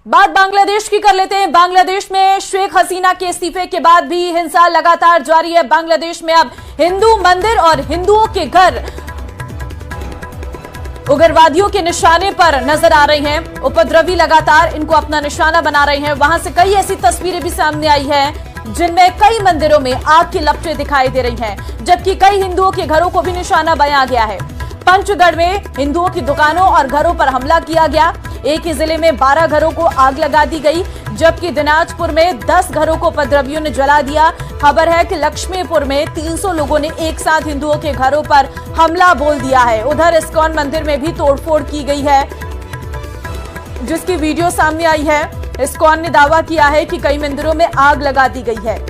बात बांग्लादेश की कर लेते हैं। बांग्लादेश में शेख हसीना के इस्तीफे के बाद भी हिंसा लगातार जारी है। बांग्लादेश में अब हिंदू मंदिर और हिंदुओं के घर उग्रवादियों के निशाने पर नजर आ रहे हैं। उपद्रवी लगातार इनको अपना निशाना बना रहे हैं। वहां से कई ऐसी तस्वीरें भी सामने आई है जिनमें कई मंदिरों में आग की लपटें दिखाई दे रही हैं, जबकि कई हिंदुओं के घरों को भी निशाना बनाया गया है। पंचगढ़ में हिंदुओं की दुकानों और घरों पर हमला किया गया। एक ही जिले में 12 घरों को आग लगा दी गई, जबकि दिनाजपुर में 10 घरों को उपद्रवियों ने जला दिया। खबर है कि लक्ष्मीपुर में 300 लोगों ने एक साथ हिंदुओं के घरों पर हमला बोल दिया है। उधर इस्कॉन मंदिर में भी तोड़फोड़ की गई है, जिसकी वीडियो सामने आई है। इस्कॉन ने दावा किया है कि कई मंदिरों में आग लगा दी गई है।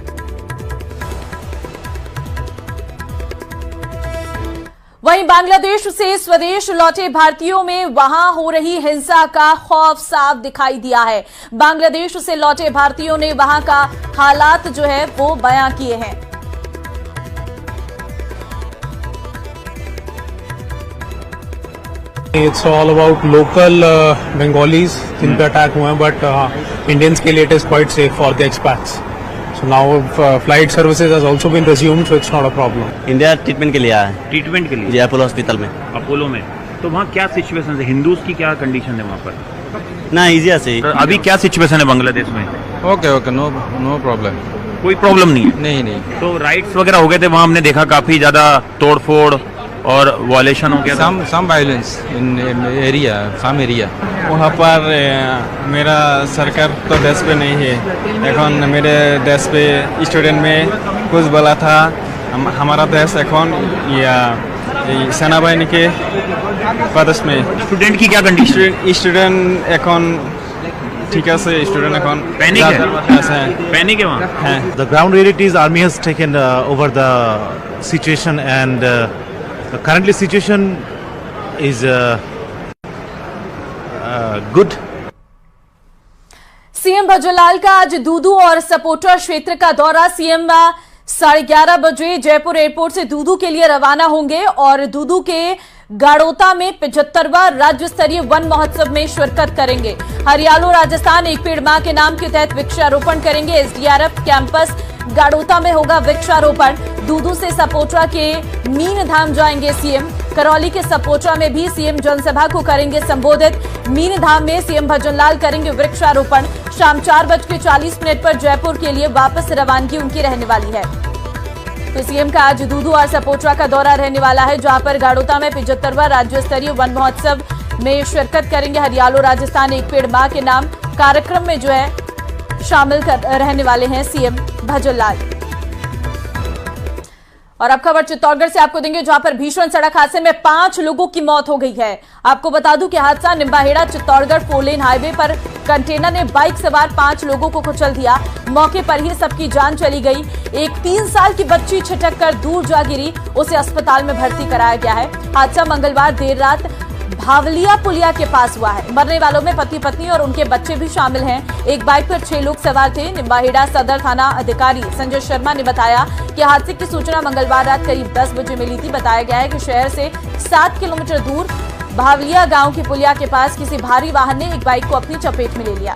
वहीं बांग्लादेश से स्वदेश लौटे भारतीयों में वहां हो रही हिंसा का खौफ साफ दिखाई दिया है। बांग्लादेश से लौटे भारतीयों ने वहां का हालात जो है वो बयां किए हैं। It's all about local Bengalis जिन पे अटैक हुए हैं, but Indians के लिए it is quite safe for the expats. So now flight services has also been resumed, so it's not a problem. India treatment के लिए आया है। ट्रीटमेंट के लिए जी, अपोलो हॉस्पिटल में। अपोलो में। तो वहाँ क्या सिचुएशन है? हिंदूज की क्या कंडीशन है वहाँ पर? ना इजी से तो अभी क्या सिचुएशन है बांग्लादेश में? Okay no problem. कोई प्रॉब्लम नहीं है? नहीं। तो राइट्स वगैरह हो गए थे वहाँ, हमने देखा काफी ज्यादा तोड़फोड़ और वायलेशन हो गया। Some violence in area, some area. वहाँ पर मेरा सरकार तो देश पे नहीं है। এখন मेरे देश पे स्टूडेंट में कुछ बोला था, हमारा देश এখন या सेना बाहिनी के प्रदेश में। स्टूडेंट की क्या कंडीशन? स्टूडेंट এখন ठीक है से स्टूडेंट এখন पैनिक है? पैनिक है वहाँ? The ground realities army has taken over the situation, and the currently situation is good. CM Bhajanlal का आज दूदू और सपोटा क्षेत्र का दौरा। सीएम 11:30 बजे जयपुर एयरपोर्ट से दूदू के लिए रवाना होंगे और दूदू के गाड़ोता में 75वां राज्य स्तरीय वन महोत्सव में शिरकत करेंगे। हरियाणा राजस्थान एक पेड़ मां के नाम के तहत वृक्षारोपण करेंगे। एसडीआरएफ कैंपस गाड़ोता में होगा वृक्षारोपण। दूदू से सपोटा के मीन धाम जाएंगे सीएम। करौली के सपोटा में भी सीएम जनसभा को करेंगे संबोधित। मीन धाम में सीएम भजनलाल करेंगे वृक्षारोपण। शाम 4:40 पर जयपुर के लिए वापस रवानगी उनकी रहने वाली है। तो सीएम का आज दूदू और सपोटा का दौरा रहने वाला है, जहां पर गाड़ोता में 75वां राज्य स्तरीय वन महोत्सव में शिरकत करेंगे। हरियाणा राजस्थान एक पेड़ मां के नाम कार्यक्रम में जो है शामिल रहने वाले हैं सीएम भजनलाल। और अब खबर चित्तौड़गढ़ से आपको देंगे, जहां पर भीषण सड़क हादसे में 5 लोगों की मौत हो गई है। आपको बता दूं कि हादसा निम्बाहेड़ा चित्तौड़गढ़ 4 हाईवे पर कंटेनर ने बाइक सवार 5 लोगों को कुचल दिया। मौके पर ही सबकी जान चली गई। एक 3 साल की बच्ची छिटक कर दूर जा गिरी, उसे अस्पताल में भर्ती कराया गया है। हादसा मंगलवार देर रात भावलिया पुलिया के पास हुआ है। मरने वालों में पति पत्नी और उनके बच्चे भी शामिल हैं। एक बाइक पर 6 लोग सवार थे। निम्बाहेड़ा सदर थाना अधिकारी संजय शर्मा ने बताया कि हादसे की सूचना मंगलवार रात करीब 10 बजे मिली थी। बताया गया है कि शहर से 7 किलोमीटर दूर भावलिया गांव की पुलिया के पास किसी भारी वाहन ने एक बाइक को अपनी चपेट में ले लिया।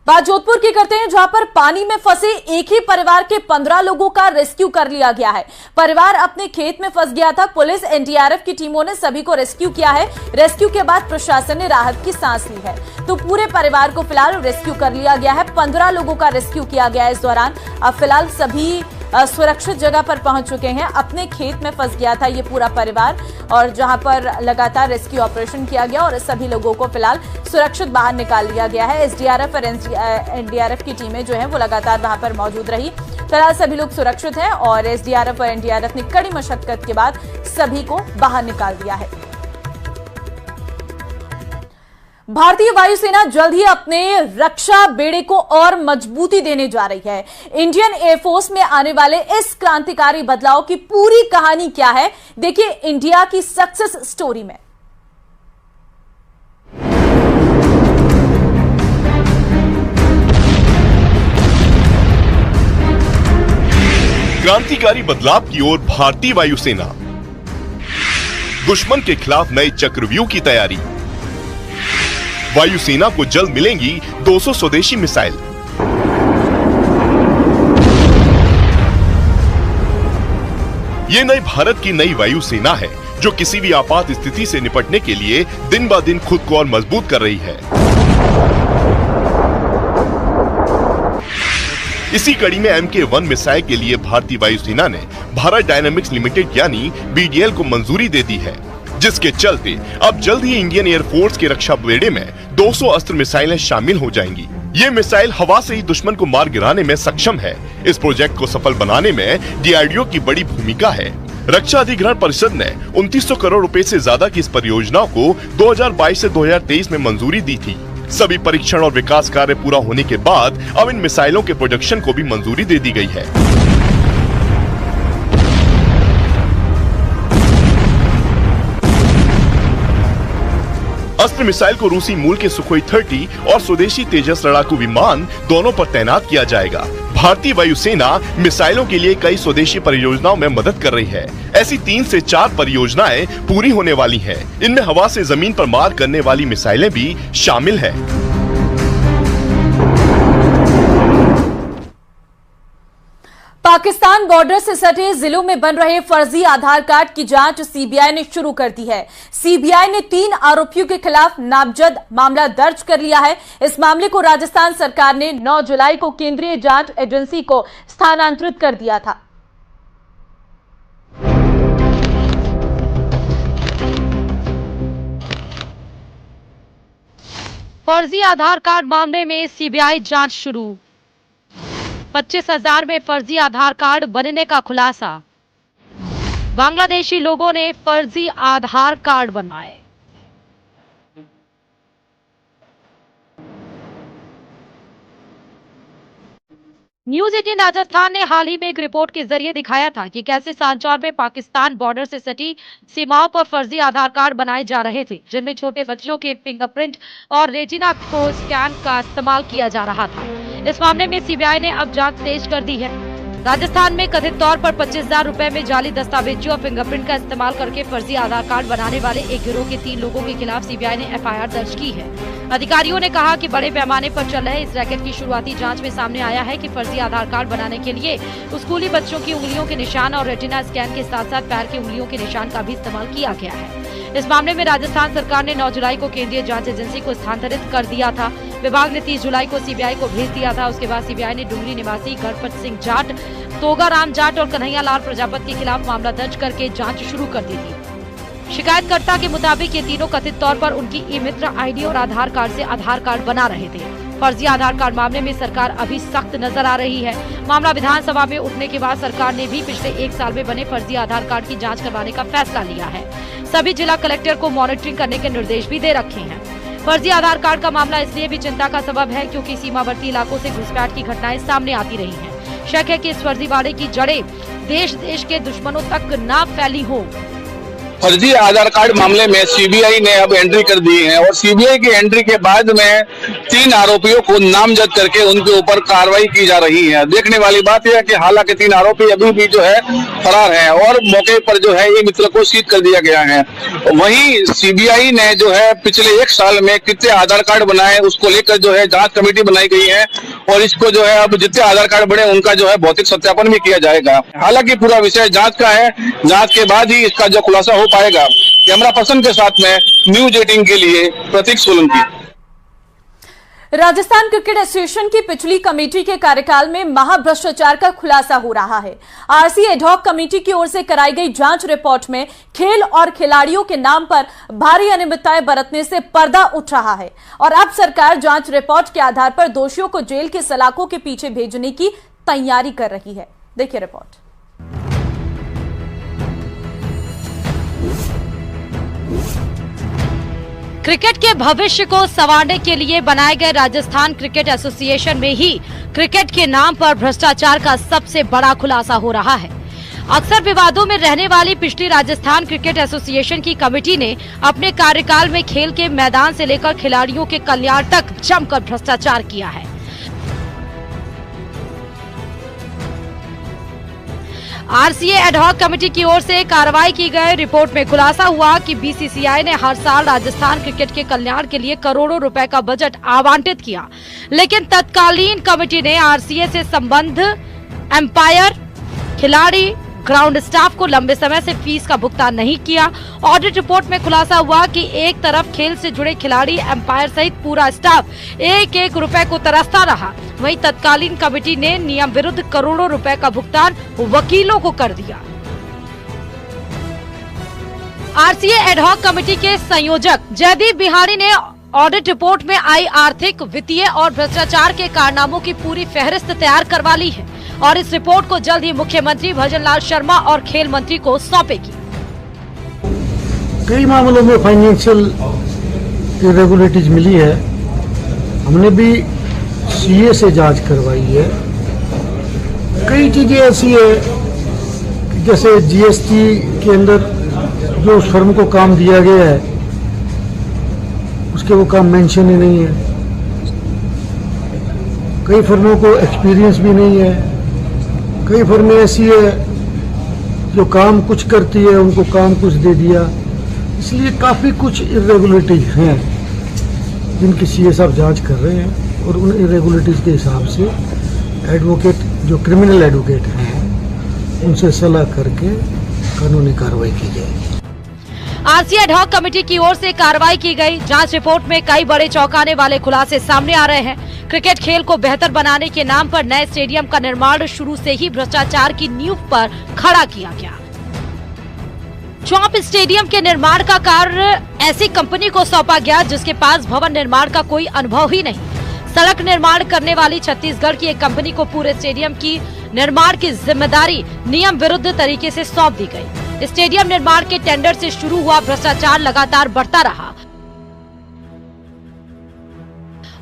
बात जोधपुर की करते हैं, जहां पर पानी में फंसे एक ही परिवार के 15 लोगों का रेस्क्यू कर लिया गया है। परिवार अपने खेत में फंस गया था। पुलिस एनडीआरएफ की टीमों ने सभी को रेस्क्यू किया है। रेस्क्यू के बाद प्रशासन ने राहत की सांस ली है। तो पूरे परिवार को फिलहाल रेस्क्यू कर लिया गया है। 15 लोगों का रेस्क्यू किया गया है। इस दौरान अब फिलहाल सभी सुरक्षित जगह पर पहुंच चुके हैं। अपने खेत में फंस गया था ये पूरा परिवार, और जहां पर लगातार रेस्क्यू ऑपरेशन किया गया और सभी लोगों को फिलहाल सुरक्षित बाहर निकाल लिया गया है। एसडीआरएफ और एनडीआरएफ की टीमें जो है वो लगातार वहां पर मौजूद रही। फिलहाल सभी लोग सुरक्षित हैं और एसडीआरएफ और एनडीआरएफ ने कड़ी मशक्कत के बाद सभी को बाहर निकाल दिया है। भारतीय वायुसेना जल्द ही अपने रक्षा बेड़े को और मजबूती देने जा रही है। इंडियन एयरफोर्स में आने वाले इस क्रांतिकारी बदलाव की पूरी कहानी क्या है, देखिए इंडिया की सक्सेस स्टोरी में। क्रांतिकारी बदलाव की ओर भारतीय वायुसेना। दुश्मन के खिलाफ नए चक्रव्यूह की तैयारी। वायुसेना को जल्द मिलेंगी 200 स्वदेशी मिसाइल। ये नई भारत की नई वायुसेना है जो किसी भी आपात स्थिति से निपटने के लिए दिन ब दिन खुद को और मजबूत कर रही है। इसी कड़ी में MK-1 मिसाइल के लिए भारतीय वायुसेना ने भारत डायनामिक्स लिमिटेड यानी BDL को मंजूरी दे दी है, जिसके चलते अब जल्द ही इंडियन एयरफोर्स के रक्षा बेड़े में 200 अस्त्र मिसाइलें शामिल हो जाएंगी। ये मिसाइल हवा से ही दुश्मन को मार गिराने में सक्षम है। इस प्रोजेक्ट को सफल बनाने में DRDO की बड़ी भूमिका है। रक्षा अधिग्रहण परिषद ने 2900 करोड़ रुपए से ज्यादा की इस परियोजना को 2022 से 2023 में मंजूरी दी थी। सभी परीक्षण और विकास कार्य पूरा होने के बाद अब इन मिसाइलों के प्रोडक्शन को भी मंजूरी दे दी गई है। अस्त्र मिसाइल को रूसी मूल के सुखोई 30 और स्वदेशी तेजस लड़ाकू विमान दोनों पर तैनात किया जाएगा। भारतीय वायुसेना मिसाइलों के लिए कई स्वदेशी परियोजनाओं में मदद कर रही है। ऐसी 3 से 4 परियोजनाएं पूरी होने वाली हैं। इनमें हवा से जमीन पर मार करने वाली मिसाइलें भी शामिल हैं। पाकिस्तान बॉर्डर से सटे जिलों में बन रहे फर्जी आधार कार्ड की जांच सीबीआई ने शुरू कर दी है। सीबीआई ने 3 आरोपियों के खिलाफ नामजद मामला दर्ज कर लिया है। इस मामले को राजस्थान सरकार ने 9 जुलाई को केंद्रीय जांच एजेंसी को स्थानांतरित कर दिया था। फर्जी आधार कार्ड मामले में सीबीआई जांच शुरू। 25,000 में फर्जी आधार कार्ड बनने का खुलासा। बांग्लादेशी लोगों ने फर्जी आधार कार्ड बनाए। न्यूज 18 राजस्थान ने हाल ही में एक रिपोर्ट के जरिए दिखाया था कि कैसे सांचौर में पाकिस्तान बॉर्डर से सटी सीमाओं पर फर्जी आधार कार्ड बनाए जा रहे थे, जिनमें छोटे बच्चों के फिंगरप्रिंट और रेटिना को स्कैन का इस्तेमाल किया जा रहा था। इस मामले में सीबीआई ने अब जांच तेज कर दी है। राजस्थान में कथित तौर पर 25,000 रुपए में जाली दस्तावेजों और फिंगरप्रिंट का इस्तेमाल करके फर्जी आधार कार्ड बनाने वाले एक गिरोह के 3 लोगों के खिलाफ सीबीआई ने एफआईआर दर्ज की है। अधिकारियों ने कहा कि बड़े पैमाने पर चल रहे इस रैकेट की शुरुआती जांच में सामने आया है कि फर्जी आधार कार्ड बनाने के लिए स्कूली बच्चों की उंगलियों के निशान और रेटिना स्कैन के साथ साथ पैर की उंगलियों के निशान का भी इस्तेमाल किया गया है। इस मामले में राजस्थान सरकार ने 9 जुलाई को केंद्रीय जांच एजेंसी को स्थानांतरित कर दिया था। विभाग ने 30 जुलाई को सीबीआई को भेज दिया था। उसके बाद सीबीआई ने डुंगरी निवासी गणपत सिंह जाट, तोगाराम जाट और कन्हैया लाल प्रजापति के खिलाफ मामला दर्ज करके जांच शुरू कर दी थी। शिकायतकर्ता के मुताबिक ये तीनों कथित तौर पर उनकी ई-मित्र आईडी और आधार कार्ड से आधार कार्ड बना रहे थे। फर्जी आधार कार्ड मामले में सरकार अभी सख्त नजर आ रही है। मामला विधानसभा में उठने के बाद सरकार ने भी पिछले 1 साल में बने फर्जी आधार कार्ड की जांच करवाने का फैसला लिया है। सभी जिला कलेक्टर को मॉनिटरिंग करने के निर्देश भी दे रखे हैं। फर्जी आधार कार्ड का मामला इसलिए भी चिंता का सबब है क्योंकि सीमावर्ती इलाकों से घुसपैठ की घटनाएं सामने आती रही हैं। शक है कि इस फर्जीवाड़े की जड़ें देश के दुश्मनों तक न फैली हो। फर्जी आधार कार्ड मामले में सीबीआई ने अब एंट्री कर दी है और सीबीआई की एंट्री के बाद में 3 आरोपियों को नामजद करके उनके ऊपर कार्रवाई की जा रही है। देखने वाली बात यह है कि हालांकि 3 आरोपी अभी भी जो है फरार हैं और मौके पर जो है ये मित्र को सीज कर दिया गया है। वहीं सीबीआई ने जो है पिछले 1 साल में कितने आधार कार्ड बनाए उसको लेकर जो है जांच कमेटी बनाई गई है और इसको जो है अब जितने आधार कार्ड बने उनका जो है भौतिक सत्यापन भी किया जाएगा। हालांकि पूरा विषय जांच का है, जांच के बाद ही इसका जो खुलासा हो पाएगा। कैमरा पर्सन के साथ में न्यूज 18 के लिए प्रतीक सोलंकी। राजस्थान क्रिकेट एसोसिएशन की पिछली कमेटी के कार्यकाल में महाभ्रष्टाचार का खुलासा हो रहा है। आरसी एडहॉक कमेटी की ओर से कराई गई जांच रिपोर्ट में खेल और खिलाड़ियों के नाम पर भारी अनियमितताएं बरतने से पर्दा उठ रहा है और अब सरकार जांच रिपोर्ट के आधार पर दोषियों को जेल के सलाखों के पीछे भेजने की तैयारी कर रही है। देखिए रिपोर्ट। क्रिकेट के भविष्य को संवारने के लिए बनाए गए राजस्थान क्रिकेट एसोसिएशन में ही क्रिकेट के नाम पर भ्रष्टाचार का सबसे बड़ा खुलासा हो रहा है। अक्सर विवादों में रहने वाली पिछली राजस्थान क्रिकेट एसोसिएशन की कमेटी ने अपने कार्यकाल में खेल के मैदान से लेकर खिलाड़ियों के कल्याण तक जमकर भ्रष्टाचार किया है। आरसीए एडहॉक कमेटी की ओर से कार्रवाई की गई। रिपोर्ट में खुलासा हुआ कि बीसीसीआई ने हर साल राजस्थान क्रिकेट के कल्याण के लिए करोड़ों रुपए का बजट आवंटित किया, लेकिन तत्कालीन कमेटी ने आरसीए से संबंध एम्पायर, खिलाड़ी, ग्राउंड स्टाफ को लंबे समय से फीस का भुगतान नहीं किया। ऑडिट रिपोर्ट में खुलासा हुआ कि एक तरफ खेल से जुड़े खिलाड़ी, एम्पायर सहित पूरा स्टाफ एक एक रुपए को तरसता रहा, वहीं तत्कालीन कमेटी ने नियम विरुद्ध करोड़ों रुपए का भुगतान वकीलों को कर दिया। आरसीए एडहॉक कमेटी के संयोजक जयदीप बिहारी ने ऑडिट रिपोर्ट में आई आर्थिक, वित्तीय और भ्रष्टाचार के कारनामों की पूरी फहरिस्त तैयार करवा ली है और इस रिपोर्ट को जल्द ही मुख्यमंत्री भजनलाल शर्मा और खेल मंत्री को सौंपेगी। कई मामलों में फाइनेंशियल इरेगुलरिटीज मिली है। हमने भी सीए से जांच करवाई है। कई चीजें ऐसी है कि जैसे जीएसटी के अंदर जो उस फर्म को काम दिया गया है उसके वो काम मेंशन ही नहीं है। कई फर्मों को एक्सपीरियंस भी नहीं है। कई फर्में ऐसी है जो काम कुछ करती है, उनको काम कुछ दे दिया। इसलिए काफ़ी कुछ इरेगुलरिटीज हैं जिनकी सीए साहब जांच कर रहे हैं और उन इरेगुलरिटीज के हिसाब से एडवोकेट, जो क्रिमिनल एडवोकेट हैं, उनसे सलाह करके कानूनी कार्रवाई की जाएगी। आरसीए एडहॉक कमेटी की ओर से कार्रवाई की गई। जांच रिपोर्ट में कई बड़े चौंकाने वाले खुलासे सामने आ रहे हैं। क्रिकेट खेल को बेहतर बनाने के नाम पर नए स्टेडियम का निर्माण शुरू से ही भ्रष्टाचार की नींव पर खड़ा किया गया। चौप स्टेडियम के निर्माण का कार्य ऐसी कंपनी को सौंपा गया जिसके पास भवन निर्माण का कोई अनुभव ही नहीं। सड़क निर्माण करने वाली छत्तीसगढ़ की एक कंपनी को पूरे स्टेडियम की निर्माण की जिम्मेदारी नियम विरुद्ध तरीके से सौंप दी गई। स्टेडियम निर्माण के टेंडर से शुरू हुआ भ्रष्टाचार लगातार बढ़ता रहा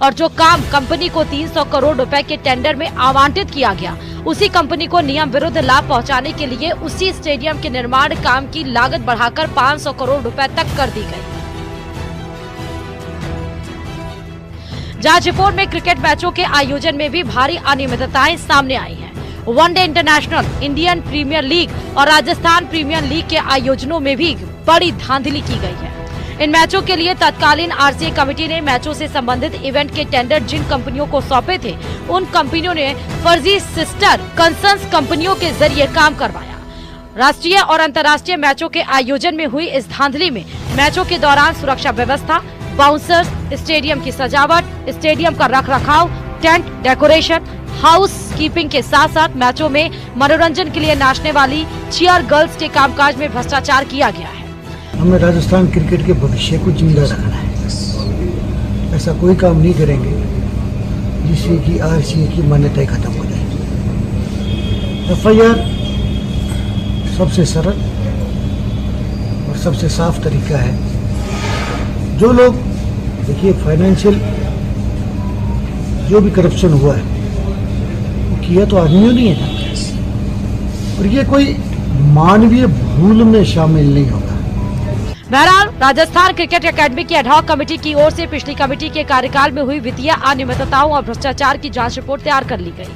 और जो काम कंपनी को 300 करोड़ रुपए के टेंडर में आवंटित किया गया, उसी कंपनी को नियम विरुद्ध लाभ पहुंचाने के लिए उसी स्टेडियम के निर्माण काम की लागत बढ़ाकर 500 करोड़ रुपए तक कर दी गई। जांच रिपोर्ट में क्रिकेट मैचों के आयोजन में भी भारी अनियमितताएं सामने आई हैं। One day international, Indian premier league और राजस्थान प्रीमियर लीग के आयोजनों में भी बड़ी धांधली की गई है। इन मैचों के लिए तत्कालीन आरसीए कमेटी ने मैचों से संबंधित इवेंट के टेंडर जिन कंपनियों को सौंपे थे, उन कंपनियों ने फर्जी सिस्टर कंसर्न्स कंपनियों के जरिए काम करवाया। राष्ट्रीय और अंतर्राष्ट्रीय मैचों के आयोजन में हुई इस धांधली में मैचों के दौरान सुरक्षा व्यवस्था, बाउंसर्स, स्टेडियम की सजावट, स्टेडियम का रखरखाव, टेंट डेकोरेशन, हाउस कीपिंग के साथ साथ मैचों में मनोरंजन के लिए नाचने वाली चीयर गर्ल्स के कामकाज में भ्रष्टाचार किया गया है। हमें राजस्थान क्रिकेट के भविष्य को जिंदा रखना है। ऐसा कोई काम नहीं करेंगे जिससे कि आरसीए की मान्यता खत्म हो जाए। एफआईआर सबसे सरल और सबसे साफ तरीका है। जो लोग, देखिए, फाइनेंशियल जो भी करप्शन हुआ है वो किया तो आदमियों नहीं है, और ये कोई मानवीय भूल में शामिल नहीं होगा। बहरहाल राजस्थान क्रिकेट एकेडमी की एडहॉक कमेटी की ओर से पिछली कमेटी के कार्यकाल में हुई वित्तीय अनियमितताओं और भ्रष्टाचार की जांच रिपोर्ट तैयार कर ली गई।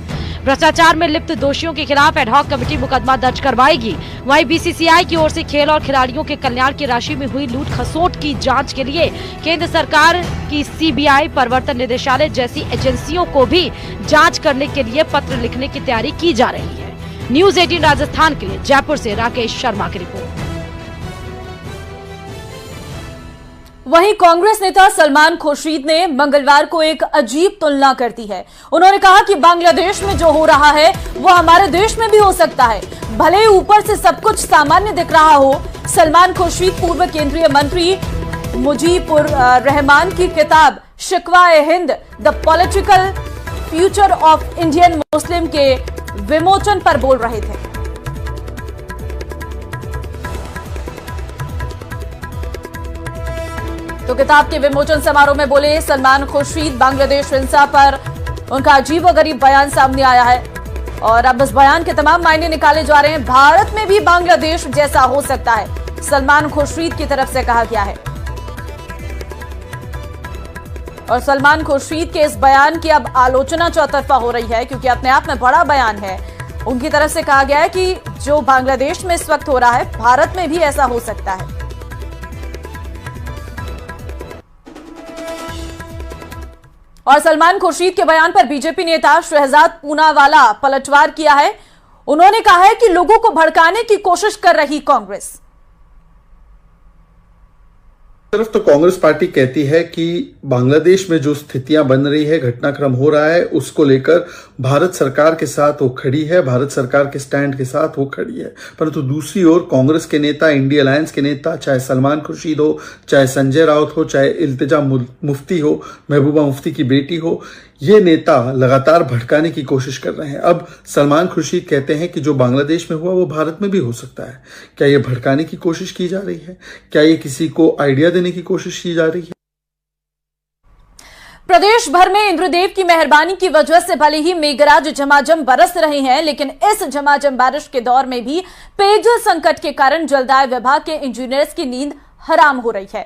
भ्रष्टाचार में लिप्त दोषियों के खिलाफ एडहॉक कमेटी मुकदमा दर्ज करवाएगी। वहीं बीसीसीआई की ओर से खेल और खिलाड़ियों के कल्याण की राशि में हुई लूट खसोट की जांच के लिए केंद्र सरकार की सीबीआई, प्रवर्तन निदेशालय जैसी एजेंसियों को भी जाँच करने के लिए पत्र लिखने की तैयारी की जा रही है। न्यूज 18 राजस्थान के लिए जयपुर से राकेश शर्मा की रिपोर्ट। वहीं कांग्रेस नेता सलमान खुर्शीद ने मंगलवार को एक अजीब तुलना कर दी है। उन्होंने कहा कि बांग्लादेश में जो हो रहा है वो हमारे देश में भी हो सकता है, भले ही ऊपर से सब कुछ सामान्य दिख रहा हो। सलमान खुर्शीद पूर्व केंद्रीय मंत्री मुजीबुर रहमान की किताब Shikwa e Hind the political future of Indian Muslim के विमोचन पर बोल रहे थे। तो किताब के विमोचन समारोह में बोले सलमान खुर्शीद। बांग्लादेश हिंसा पर उनका अजीबोगरीब बयान सामने आया है और अब इस बयान के तमाम मायने निकाले जा रहे हैं। भारत में भी बांग्लादेश जैसा हो सकता है, सलमान खुर्शीद की तरफ से कहा गया है। और सलमान खुर्शीद के इस बयान की अब आलोचना चौतरफा हो रही है, क्योंकि अपने आप में बड़ा बयान है उनकी तरफ से कहा गया है कि जो बांग्लादेश में इस वक्त हो रहा है, भारत में भी ऐसा हो सकता है। और सलमान खुर्शीद के बयान पर बीजेपी नेता शहजाद पूनावाला पलटवार किया है। उन्होंने कहा है कि लोगों को भड़काने की कोशिश कर रही कांग्रेस। तरफ तो कांग्रेस पार्टी कहती है कि बांग्लादेश में जो स्थितियां बन रही है, घटनाक्रम हो रहा है, उसको लेकर भारत सरकार के साथ वो खड़ी है, भारत सरकार के स्टैंड के साथ वो खड़ी है। परंतु दूसरी ओर कांग्रेस के नेता, इंडिया अलायंस के नेता, चाहे सलमान खुर्शीद हो, चाहे संजय राउत हो, चाहे इल्तिजा मुफ्ती हो, महबूबा मुफ्ती की बेटी हो, ये नेता लगातार भड़काने की कोशिश कर रहे हैं। अब सलमान खुर्शीद कहते हैं कि जो बांग्लादेश में हुआ वो भारत में भी हो सकता है। क्या ये भड़काने की कोशिश की जा रही है? क्या ये किसी को आइडिया देने की कोशिश की जा रही है? प्रदेश भर में इंद्रदेव की मेहरबानी की वजह से भले ही मेघराज झमाझम बरस रहे हैं, लेकिन इस झमाझम बारिश के दौर में भी पेयजल संकट के कारण जलदाय विभाग के इंजीनियर्स की नींद हराम हो रही है।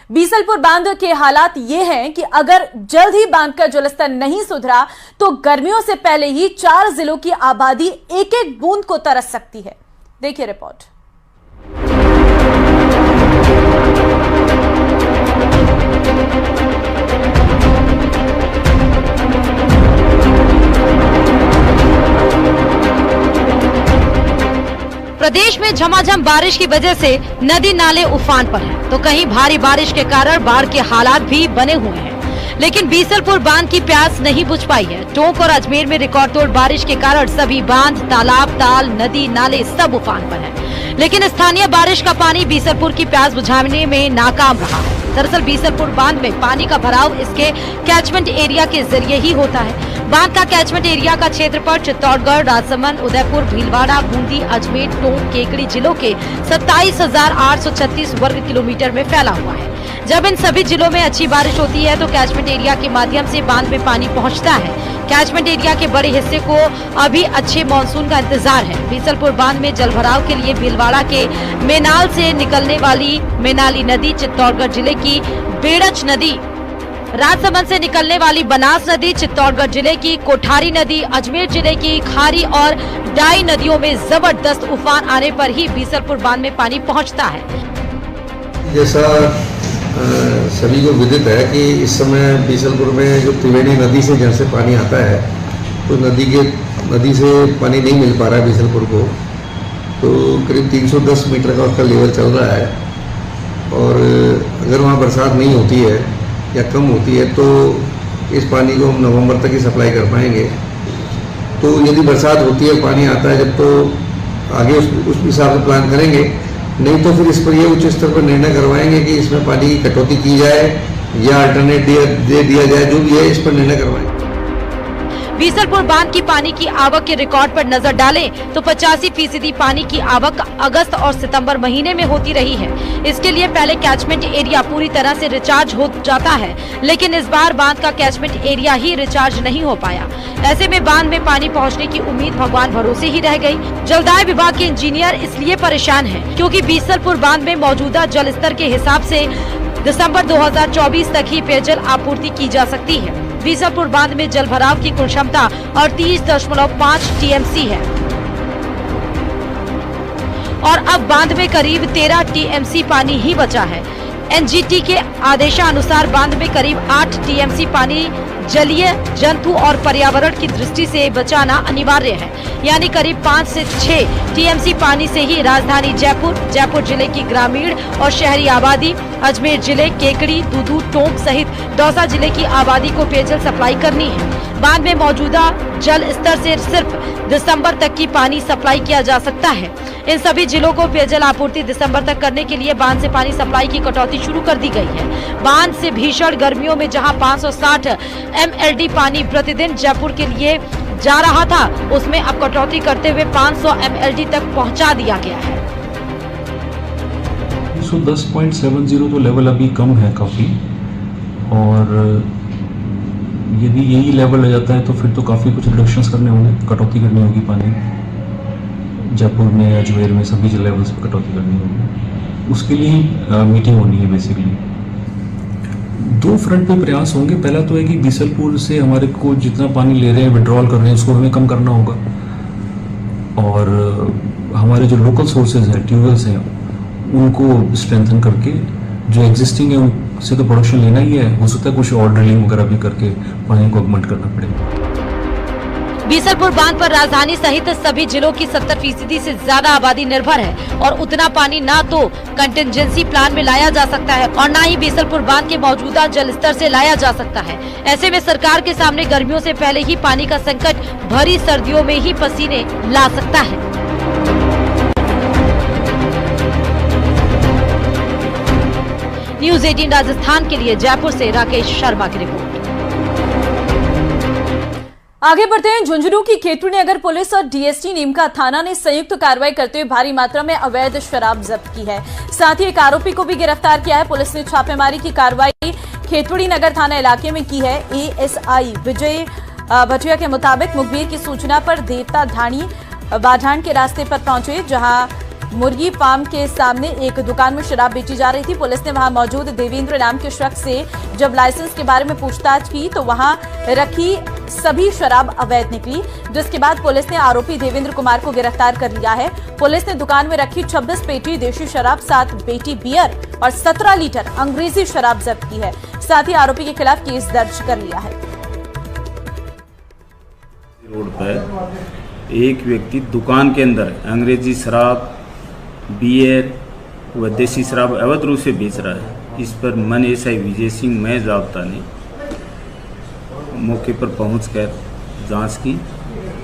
बीसलपुर बांध के हालात ये हैं कि अगर जल्द ही बांध का जलस्तर नहीं सुधरा तो गर्मियों से पहले ही 4 जिलों की आबादी एक एक बूंद को तरस सकती है। देखिए रिपोर्ट। प्रदेश में झमाझम बारिश की वजह से नदी नाले उफान पर हैं, तो कहीं भारी बारिश के कारण बाढ़ के हालात भी बने हुए हैं। लेकिन बीसलपुर बांध की प्यास नहीं बुझ पाई है। टोंक और अजमेर में रिकॉर्ड तोड़ बारिश के कारण सभी बांध, तालाब, ताल, नदी, नाले सब उफान पर हैं। लेकिन स्थानीय बारिश का पानी बीसलपुर की प्यास बुझाने में नाकाम रहा है। दरअसल बीसलपुर बांध में पानी का भराव इसके कैचमेंट एरिया के जरिए ही होता है। बांध का कैचमेंट एरिया का क्षेत्रफल चित्तौड़गढ़, राजसमंद, उदयपुर, भीलवाड़ा, बूंदी, अजमेर, टोंक, केकड़ी जिलों के 27,836 वर्ग किलोमीटर में फैला हुआ है। जब इन सभी जिलों में अच्छी बारिश होती है तो कैचमेंट एरिया के माध्यम से बांध में पानी पहुंचता है। कैचमेंट एरिया के बड़े हिस्से को अभी अच्छे मानसून का इंतजार है। बीसलपुर बांध में जलभराव के लिए भीलवाड़ा के मेनाल से निकलने वाली मेनाली नदी, चित्तौड़गढ़ जिले की बेड़च नदी, राजसमंद से निकलने वाली बनास नदी, चित्तौड़गढ़ जिले की कोठारी नदी, अजमेर जिले की खारी और डाई नदियों में जबरदस्त उफान आने पर ही बीसलपुर बांध में पानी पहुंचता है। जैसा सभी को विदित है कि इस समय बीसलपुर में जो त्रिवेणी नदी से जहाँ से पानी आता है, तो नदी से पानी नहीं मिल पा रहा है बीसलपुर को। तो करीब 310 मीटर का उसका लेवल चल रहा है और अगर वहाँ बरसात नहीं होती है या कम होती है तो इस पानी को हम नवंबर तक ही सप्लाई कर पाएंगे। तो यदि बरसात होती है, पानी आता है जब, तो आगे उस हिसाब से प्लान करेंगे। नहीं तो फिर इस पर ये उच्च स्तर पर निर्णय करवाएंगे कि इसमें पानी की कटौती की जाए या अल्टरनेट दे दिया जाए, जो भी है इस पर निर्णय करवाएंगे। बीसलपुर बांध की पानी की आवक के रिकॉर्ड पर नजर डालें तो 85% पानी की आवक अगस्त और सितंबर महीने में होती रही है। इसके लिए पहले कैचमेंट एरिया पूरी तरह से रिचार्ज हो जाता है, लेकिन इस बार बांध का कैचमेंट एरिया ही रिचार्ज नहीं हो पाया। ऐसे में बांध में पानी पहुंचने की उम्मीद भगवान भरोसे ही रह गई। जलदाय विभाग के इंजीनियर इसलिए परेशान हैं क्योंकि बीसलपुर बांध में मौजूदा जल स्तर के हिसाब से दिसंबर 2024 तक ही पेयजल आपूर्ति की जा सकती है। बीसलपुर बांध में जल भराव की कुल क्षमता 38.5 टीएमसी है और अब बांध में करीब 13 टीएमसी पानी ही बचा है। एनजीटी के आदेशानुसार बांध में करीब 8 टीएमसी पानी जलीय, जंतु और पर्यावरण की दृष्टि से बचाना अनिवार्य है। यानी करीब 5 से 6 टीएमसी पानी से ही राजधानी जयपुर जिले की ग्रामीण और शहरी आबादी, अजमेर जिले, केकड़ी, दूदू, टोंक सहित दौसा जिले की आबादी को पेयजल सप्लाई करनी है। बांध में मौजूदा जल स्तर से सिर्फ दिसंबर तक की पानी सप्लाई किया जा सकता है। इन सभी जिलों को पेयजल आपूर्ति दिसंबर तक करने के लिए बांध से पानी सप्लाई की कटौती शुरू कर दी गई है। बांध से भीषण गर्मियों में जहां 560 एमएलडी पानी प्रतिदिन जयपुर के लिए जा रहा था, उसमें अब कटौती करते हुए 500 एमएलडी तक पहुंचा दिया गया है। 110.70 तो लेवल अभी कम है काफ़ी, और यदि यही लेवल आ जाता है तो फिर तो काफ़ी कुछ रिडक्शंस करने होंगे, कटौती करनी होगी पानी जयपुर में, अजमेर में, सभी लेवल्स पर कटौती करनी होगी। उसके लिए मीटिंग होनी है। बेसिकली 2 फ्रंट पे प्रयास होंगे। पहला तो है कि बीसलपुर से हमारे को जितना पानी ले रहे हैं, विड्रॉल कर रहे हैं, उसको हमें कम करना होगा। और हमारे जो लोकल सोर्सेज हैं, ट्यूबवेल्स हैं, उनको स्ट्रेंथन करके जो एग्जिस्टिंग है उनसे तो प्रोडक्शन लेना ही है, हो सकता है कुछ और ड्रिलिंग वगैरह भी करके पानी को ऑगमेंट करना पड़ेगा। बीसलपुर बांध पर राजधानी सहित सभी जिलों की 70% से ज्यादा आबादी निर्भर है और उतना पानी ना तो कंटिजेंसी प्लान में लाया जा सकता है और ना ही बीसलपुर बांध के मौजूदा जल स्तर से लाया जा सकता है। ऐसे में सरकार के सामने गर्मियों से पहले ही पानी का संकट भरी सर्दियों में ही पसीने ला सकता है। न्यूज़ 18 राजस्थान के लिए जयपुर से राकेश शर्मा की रिपोर्ट। आगे बढ़ते हैं। झुंझुनू की खेतड़ी नगर पुलिस और डीएसटी नीमका थाना ने संयुक्त कार्रवाई करते हुए भारी मात्रा में अवैध शराब जब्त की है। साथ ही एक आरोपी को भी गिरफ्तार किया है। पुलिस ने छापेमारी की कार्रवाई खेतड़ी नगर थाना इलाके में की है। एएसआई विजय भटिया के मुताबिक मुखबिर की सूचना पर देवता ढाणी बाढ़ान के रास्ते पर पहुंचे, जहां मुर्गी फार्म के सामने एक दुकान में शराब बेची जा रही थी। पुलिस ने वहां मौजूद देवेंद्र नाम के शख्स से जब लाइसेंस के बारे में पूछताछ की तो वहां रखी सभी शराब अवैध निकली, जिसके बाद पुलिस ने आरोपी देवेंद्र कुमार को गिरफ्तार कर लिया है। पुलिस ने दुकान में रखी 26 पेटी देशी शराब, 7 पेटी बियर और 17 लीटर अंग्रेजी शराब जब्त की है। साथ ही आरोपी के खिलाफ केस दर्ज कर लिया है। रोड पर एक व्यक्ति दुकान के अंदर अंग्रेजी शराब, बियर व देसी शराब अवैध रूप से बेच रहा है। इस पर मन एसआई विजय सिंह महेश जाब्ता ने मौके पर पहुंचकर जांच की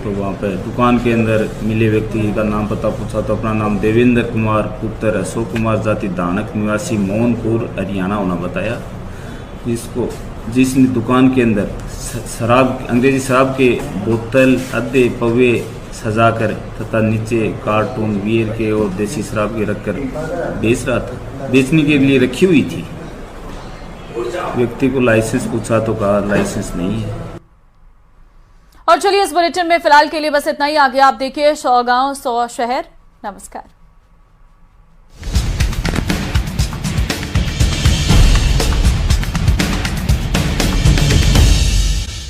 तो वहां पर दुकान के अंदर मिले व्यक्ति का नाम पता पूछा तो अपना नाम देवेंद्र कुमार पुत्र अशोक कुमार जाति दानक निवासी मोहनपुर हरियाणा होना बताया। जिसने दुकान के अंदर शराब अंग्रेजी शराब के बोतल अद्धे पवे सजाकर तथा नीचे कार्टून बियर के और देसी शराब के रखकर बेच रहा था, बेचने के लिए रखी हुई थी। व्यक्ति को लाइसेंस पूछा तो कहा लाइसेंस नहीं है। और चलिए इस बुलेटिन में फिलहाल के लिए बस इतना ही। आगे आप देखिए 100 गांव 100 शहर। नमस्कार।